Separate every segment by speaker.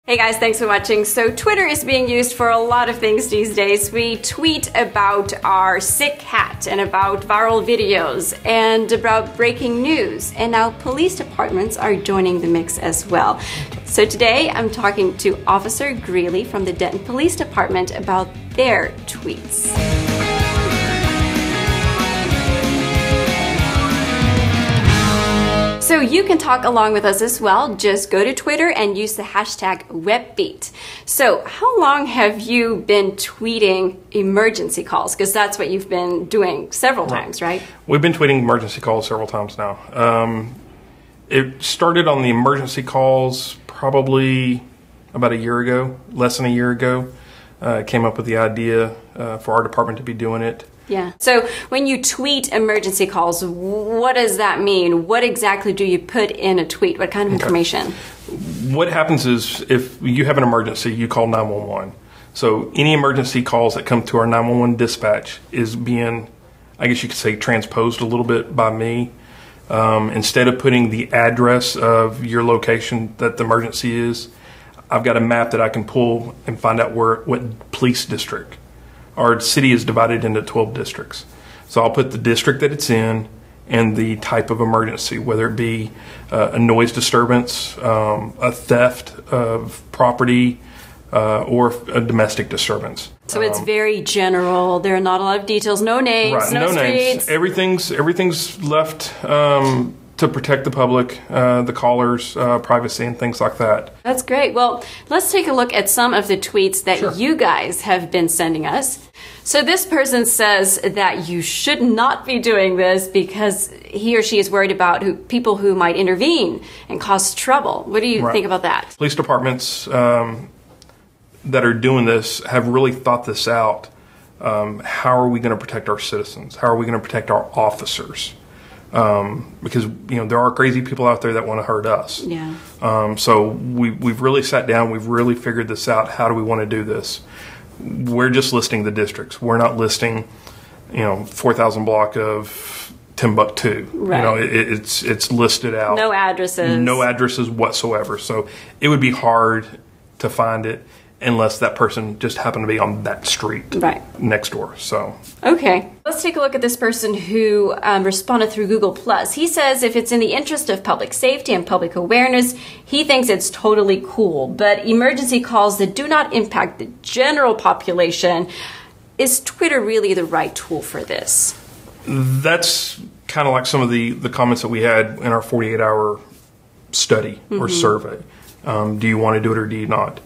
Speaker 1: Hey guys, thanks for watching. So Twitter is being used for a lot of things these days. We tweet about our sick cat and about viral videos and about breaking news. And now police departments are joining the mix as well. So today I'm talking to Officer Grelle from the Denton Police Department about their tweets. So you can talk along with us as well. Just go to Twitter and use the hashtag #WebBeat. So how long have you been tweeting emergency calls? Because that's what you've been doing several times, right?
Speaker 2: We've been tweeting emergency calls several times now. It started on the emergency calls probably about a year ago, less than a year ago. Came up with the idea for our department to be doing it.
Speaker 1: Yeah. So when you tweet emergency calls, what does that mean? What exactly do you put in a tweet? What kind of information?
Speaker 2: What happens is if you have an emergency, you call 911. So any emergency calls that come to our 911 dispatch is being, I guess you could say, transposed a little bit by me. Instead of putting the address of your location that the emergency is, I've got a map that I can pull and find out what police district. Our city is divided into 12 districts. So I'll put the district that it's in and the type of emergency, whether it be a noise disturbance, a theft of property, or a domestic disturbance.
Speaker 1: So it's very general. There are not a lot of details, no names,
Speaker 2: right,
Speaker 1: no
Speaker 2: streets. Names. Everything's left to protect the public, the callers' privacy and things like that.
Speaker 1: That's great. Well, let's take a look at some of the tweets that
Speaker 2: Sure.
Speaker 1: you guys have been sending us. So this person says that you should not be doing this because he or she is worried about people who might intervene and cause trouble. What do you think about that?
Speaker 2: Police departments that are doing this have really thought this out. How are we going to protect our citizens? How are we going to protect our officers? Because there are crazy people out there that want to hurt us.
Speaker 1: Yeah.
Speaker 2: So we've really sat down. We've really figured this out. How do we want to do this? We're just listing the districts. We're not listing, 4,000 block of Timbuktu.
Speaker 1: Right.
Speaker 2: It's listed out.
Speaker 1: No addresses.
Speaker 2: No addresses whatsoever. So it would be hard to find it unless that person just happened to be on that street next door. So
Speaker 1: okay, let's take a look at this person who responded through Google+. He says if it's in the interest of public safety and public awareness, he thinks it's totally cool. But emergency calls that do not impact the general population, is Twitter really the right tool for this?
Speaker 2: That's kind of like some of the comments that we had in our 48-hour study or survey. Do you want to do it or do you not?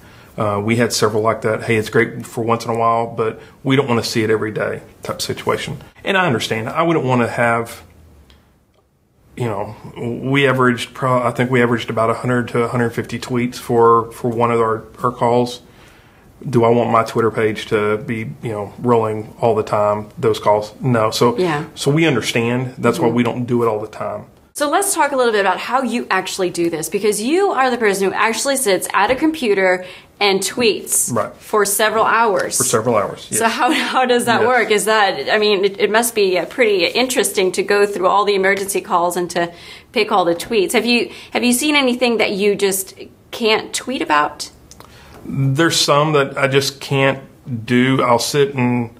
Speaker 2: We had several like that. Hey, it's great for once in a while, but we don't want to see it every day type situation. And I understand. I wouldn't want to have, I think we averaged about 100 to 150 tweets for one of our calls. Do I want my Twitter page to be, rolling all the time, those calls? No. So we understand. That's why we don't do it all the time.
Speaker 1: So let's talk a little bit about how you actually do this, because you are the person who actually sits at a computer and tweets for several hours.
Speaker 2: For several hours, yes.
Speaker 1: So how does that work? Is that, it must be pretty interesting to go through all the emergency calls and to pick all the tweets. Have you seen anything that you just can't tweet about?
Speaker 2: There's some that I just can't do. I'll sit and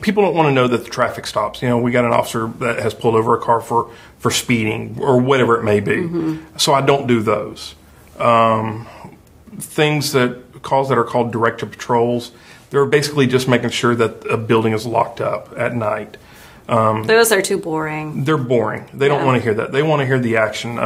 Speaker 2: people don't want to know that the traffic stops. We got an officer that has pulled over a car for speeding or whatever it may be. So I don't do those. Calls that are called directed patrols, they're basically just making sure that a building is locked up at night.
Speaker 1: Those are too boring.
Speaker 2: They're boring. They don't want to hear that. They want to hear the action,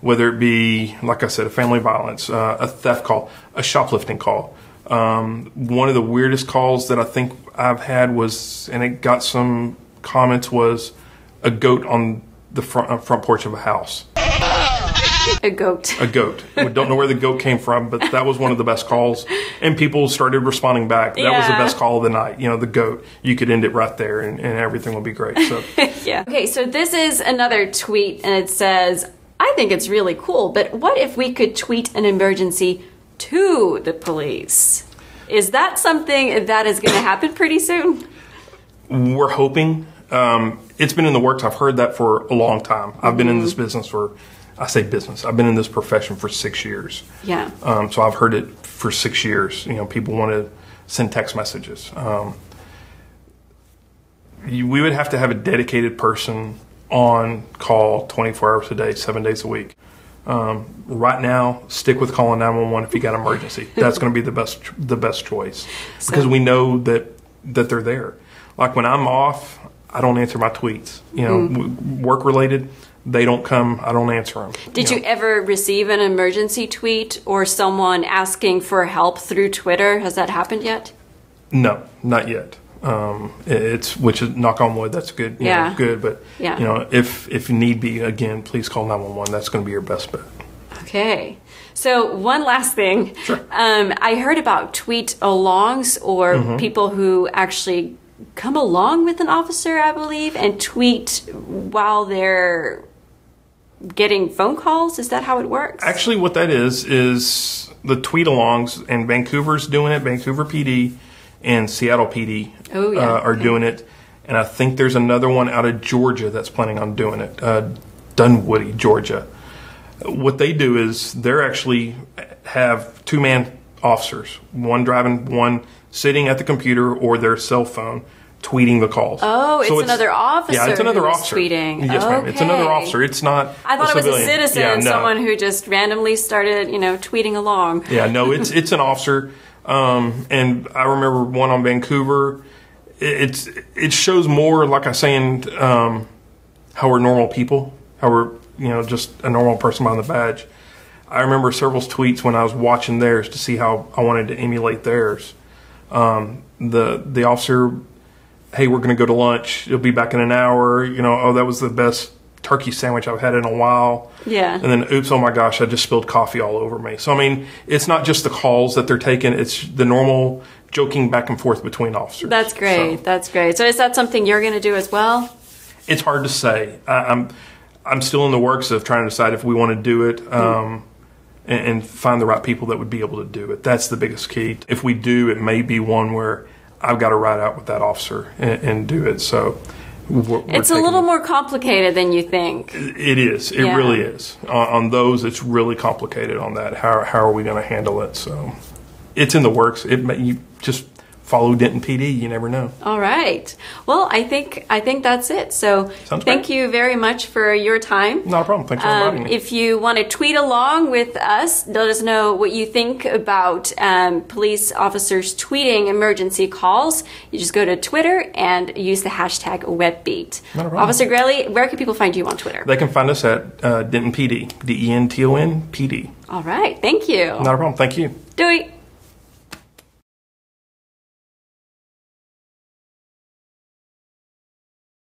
Speaker 2: whether it be, like I said, a family violence, a theft call, a shoplifting call. One of the weirdest calls that I think I've had was, and it got some comments, was a goat on the front porch of a house.
Speaker 1: A goat.
Speaker 2: A goat. We don't know where the goat came from, but that was one of the best calls. And people started responding back. That was the best call of the night. The goat. You could end it right there and everything would be great. So
Speaker 1: yeah. Okay, so this is another tweet and it says, I think it's really cool, but what if we could tweet an emergency to the police? Is that something that is going to happen pretty soon?
Speaker 2: We're hoping. It's been in the works. I've heard that for a long time. I've been in this business for I say business. I've been in this profession for 6 years.
Speaker 1: Yeah.
Speaker 2: So I've heard it for 6 years. People want to send text messages. We would have to have a dedicated person on call 24 hours a day, 7 days a week. Right now, stick with calling 911 if you got an emergency. That's going to be the best choice because we know that they're there. Like when I'm off, I don't answer my tweets. Work related, they don't come. I don't answer them.
Speaker 1: Did you ever receive an emergency tweet or someone asking for help through Twitter? Has that happened yet?
Speaker 2: No, not yet. Which is, knock on wood, that's good. Good. But if need be, again, please call 911. That's going to be your best bet.
Speaker 1: Okay. So one last thing.
Speaker 2: Sure.
Speaker 1: I heard about tweet alongs or people who actually come along with an officer, I believe, and tweet while they're getting phone calls. Is that how it works?
Speaker 2: Actually, what that is the tweet alongs, and Vancouver's doing it. Vancouver PD and Seattle PD are doing it. And I think there's another one out of Georgia that's planning on doing it, Dunwoody, Georgia. What they do is they're actually have two-man officers, one driving, one sitting at the computer or their cell phone, tweeting the calls.
Speaker 1: Oh, so it's another officer.
Speaker 2: Yeah, it's another officer
Speaker 1: tweeting.
Speaker 2: Yes, ma'am. It's another officer. It's not.
Speaker 1: I thought it was
Speaker 2: civilian.
Speaker 1: A citizen, someone who just randomly started, tweeting along.
Speaker 2: Yeah, no, it's an officer. And I remember one on Vancouver. It shows more, like I was saying, how we're normal people, how we're just a normal person behind the badge. I remember several tweets when I was watching theirs to see how I wanted to emulate theirs. The officer, hey, we're going to go to lunch. You'll be back in an hour. Oh, that was the best turkey sandwich I've had in a while.
Speaker 1: Yeah. And
Speaker 2: then, oops, oh my gosh, I just spilled coffee all over me. So, I mean, it's not just the calls that they're taking. It's the normal joking back and forth between officers.
Speaker 1: That's great. That's great. So is that something you're going to do as well?
Speaker 2: It's hard to say. I'm still in the works of trying to decide if we want to do it and find the right people that would be able to do it. That's the biggest key. If we do, it may be one where I've got to ride out with that officer and do it. So
Speaker 1: it's a little more complicated than you think.
Speaker 2: It is. It really is. On those, it's really complicated on that. How are we going to handle it? So it's in the works. You just follow Denton PD. You never know.
Speaker 1: All right. Well, I think that's it. So thank you very much for your time.
Speaker 2: Not a problem. Thanks for inviting me.
Speaker 1: If you want to tweet along with us, let us know what you think about police officers tweeting emergency calls. You just go to Twitter and use the hashtag #WebBeat.
Speaker 2: Not a problem.
Speaker 1: Officer Grelle, where can people find you on Twitter?
Speaker 2: They can find us at Denton PD, DENTON PD.
Speaker 1: All right. Thank you.
Speaker 2: Not a problem. Thank you.
Speaker 1: Doei.